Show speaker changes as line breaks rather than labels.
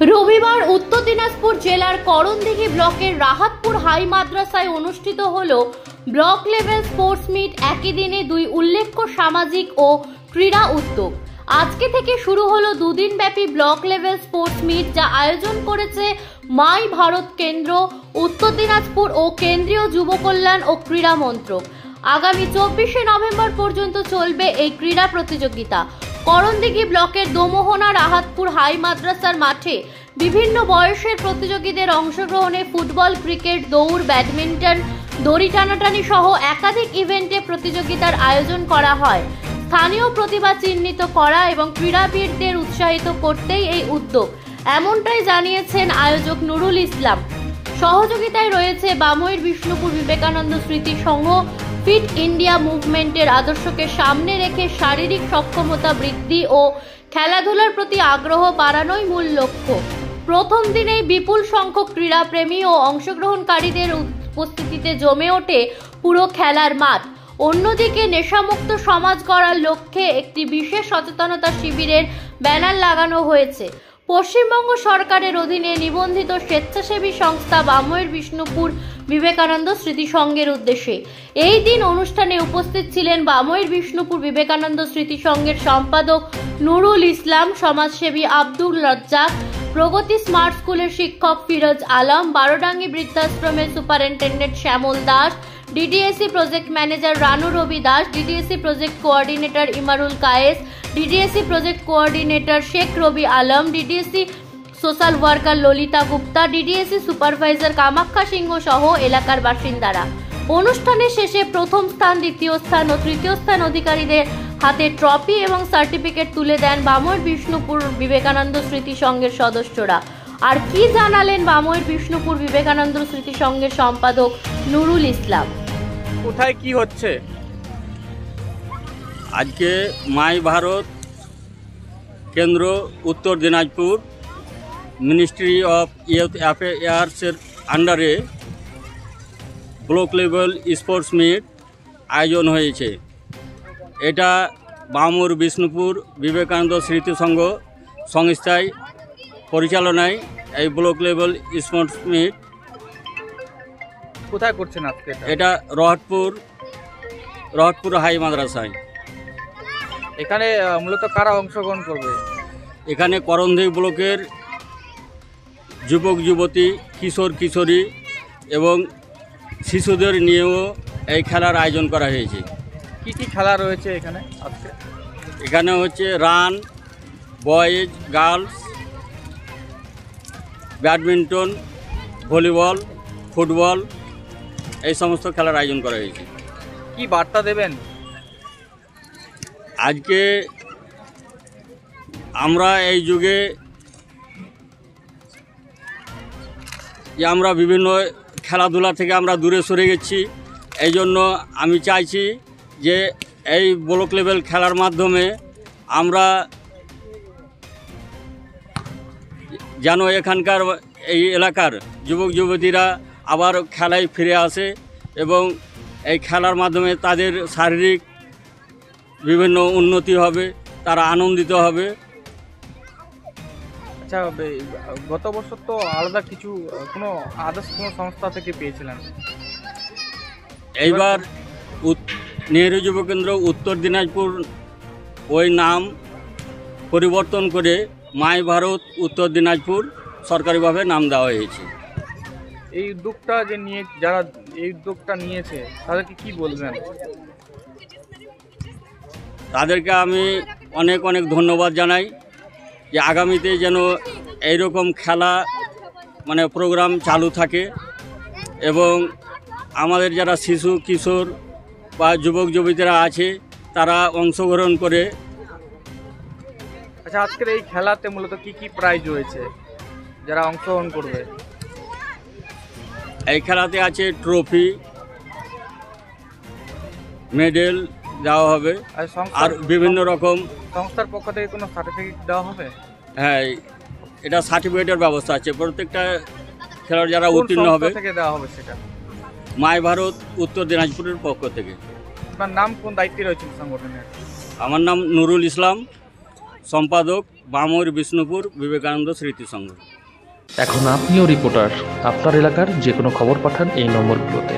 রবিবার উত্তর দিনাজপুর জেলার করণদিঘি ব্লকের রাহাতপুর হাই মাদ্রাসায় অনুষ্ঠিত হল ব্লক লেভেল স্পোর্টস মিট। একই দিনে দুই উল্লেখ্য সামাজিক ও ক্রীড়া উদ্যোগ। আজকে থেকে শুরু হলো দুদিন ব্যাপী ব্লক লেভেল স্পোর্টস মিট, যা আয়োজন করেছে মাই ভারত কেন্দ্র, উত্তর দিনাজপুর ও কেন্দ্রীয় যুব কল্যাণ ও ক্রীড়া মন্ত্রক। আগামী 24শে নভেম্বর পর্যন্ত চলবে এই ক্রীড়া প্রতিযোগিতা। করণদিঘি ব্লকের দোমোহনা রাহাতপুর হাই মাদ্রাসার মাঠে বিভিন্ন বয়সের প্রতিযোগীদের অংশগ্রহণে ফুটবল, ক্রিকেট, দৌড়, ব্যাডমিন্টন, দড়ি টানাটানি সহ একাধিক ইভেন্টে প্রতিযোগিতার আয়োজন করা হয়। স্থানীয় প্রতিভা চিহ্নিত করা এবং ক্রীড়াবিদদের উৎসাহিত করতেই এই উদ্যোগ, এমনটাই জানিয়েছেন আয়োজক নুরুল ইসলাম। সহযোগিতায় রয়েছে বামইর বিষ্ণুপুর বিবেকানন্দ স্মৃতি সংঘ। ফিট ইন্ডিয়া মুভমেন্টের আদর্শকে সামনে রেখে শারীরিক সক্ষমতা বৃদ্ধি ও খেলাধুলার প্রতি আগ্রহ বাড়ানোই মূল লক্ষ্য। প্রথম দিনেই বিপুল সংখ্যক ক্রীড়াপ্রেমী ও অংশগ্রহণকারীদের উপস্থিতিতে জমে ওঠে পুরো খেলার মাঠ। অন্যদিকে নেশামুক্ত সমাজ গড়ার লক্ষ্যে একটি বিশেষ সচেতনতা শিবিরের ব্যানার লাগানো হয়েছে। পশ্চিমবঙ্গ সরকারের অধীনে নিবন্ধিত স্বেচ্ছাসেবী সংস্থা বামইর বিষ্ণুপুর বিবেকানন্দ স্মৃতি সংঘের উদ্দেশ্যে এই দিন অনুষ্ঠানে উপস্থিত ছিলেন বামইর বিষ্ণুপুর বিবেকানন্দ স্মৃতি সংঘের সম্পাদক নুরুল ইসলাম, সমাজসেবী আব্দুল রাজ্জাক, প্রগতি স্মার্ট স্কুলের শিক্ষক ফিরোজ আলম, বারোডাঙ্গি বৃদ্ধাশ্রমের superintendent Shyamal Das, DDAC project manager Ranu Rabi Das, DDAC project coordinator Imarul Kayes, DDAC project coordinator Sheikh Rabi Alam, DDAC social worker Lalita Gupta, DDAC supervisor Kamakhya Singha সহ এলাকার বাসিন্দারা। অনুষ্ঠানের শেষে প্রথম স্থান, দ্বিতীয় স্থান ও তৃতীয় স্থান অধিকারীদের হাতে ট্রফি এবং সার্টিফিকেট তুলে দেন বামইর বিষ্ণুপুর বিবেকানন্দ স্মৃতি সংঘের সদস্যরা। আর কি জানালেন বামইর বিষ্ণুপুর বিবেকানন্দ স্মৃতি সংঘের সম্পাদক নুরুল ইসলাম।
কোথায় কি হচ্ছে
আজকে মাই ভারত কেন্দ্র, উত্তর দিনাজপুর, মিনিস্ট্রি অফ ইয়ুথ অ্যাফেয়ার্সের আন্ডারে ব্লক লেভেল স্পোর্টস মিট আয়োজন হয়েছে। এটা বামইর বিষ্ণুপুর বিবেকানন্দ স্মৃতি সংঘ সংস্থায় পরিচালনায় এই ব্লক লেভেল স্পোর্টস মিট।
কোথায় করছেন আজকে?
এটা রহতপুর হাই মাদ্রাসায়।
এখানে মূলত কারা অংশগ্রহণ করবে?
এখানে করণদিঘি ব্লকের যুবক যুবতী, কিশোর কিশোরী এবং শিশুদের নিয়েও এই খেলার আয়োজন করা হয়েছে।
কি কি খেলা রয়েছে এখানে আজকে?
এখানে হচ্ছে run, boys, girls, badminton, volleyball, football, এই সমস্ত খেলার আয়োজন করা হয়েছে।
কি বার্তা দেবেন
আজকে? আমরা এই যুগে যে আমরা বিভিন্ন খেলাধুলা থেকে আমরা দূরে সরে গেছি, এই জন্য আমি চাইছি যে এই ব্লক লেভেল খেলার মাধ্যমে আমরা যেন এখানকার এই এলাকার যুবক যুবতীরা আবার খেলায় ফিরে আসে এবং এই খেলার মাধ্যমে তাদের শারীরিক বিভিন্ন উন্নতি হবে, তারা আনন্দিত হবে।
আচ্ছা, গত বছর তো আলাদা কিছু কোনো আদার্স কোনো সংস্থা থেকে পেয়েছিলেন,
এইবার নেহেরু যুব কেন্দ্র উত্তর দিনাজপুর ওই নাম পরিবর্তন করে মাই ভারত উত্তর দিনাজপুর সরকারিভাবে নাম দেওয়া হয়েছে।
এই উদ্যোগটা যারা এই উদ্যোগটা নিয়েছে তাদেরকে কি বলবেন?
তাদেরকে আমি অনেক অনেক ধন্যবাদ জানাই যে আগামীতে যেন এইরকম খেলা প্রোগ্রাম চালু থাকে এবং আমাদের যারা শিশু কিশোর বা যুবক যুবতীরা আছে তারা অংশগ্রহণ করে।
আচ্ছা, আজকের এই খেলাতে মূলত কি কি প্রাইজ রয়েছে যারা অংশগ্রহণ করবে?
এই খেলাতে আছে ট্রফি, মেডেল দেওয়া হবে আর বিভিন্ন রকম।
সংস্থার পক্ষ থেকে কোনো সার্টিফিকেট দেওয়া হবে?
হ্যাঁ, এটা সার্টিফিকেটের ব্যবস্থা আছে প্রত্যেকটা খেলোয়াড় যারা উত্তীর্ণ হবে।
থেকে দেওয়া হবে সেটা?
মাই ভারত উত্তর দিনাজপুরের পক্ষ থেকে।
আপনার নাম, কোন দায়িত্বে রয়েছে সংগঠনের?
আমার নাম নুরুল ইসলাম, সম্পাদক বামর বিষ্ণুপুর বিবেকানন্দ স্মৃতি সংঘ।
এখন আপনিও রিপোর্টার, আপনার এলাকার যে কোনো খবর পাঠান এই নম্বরগুলোতে।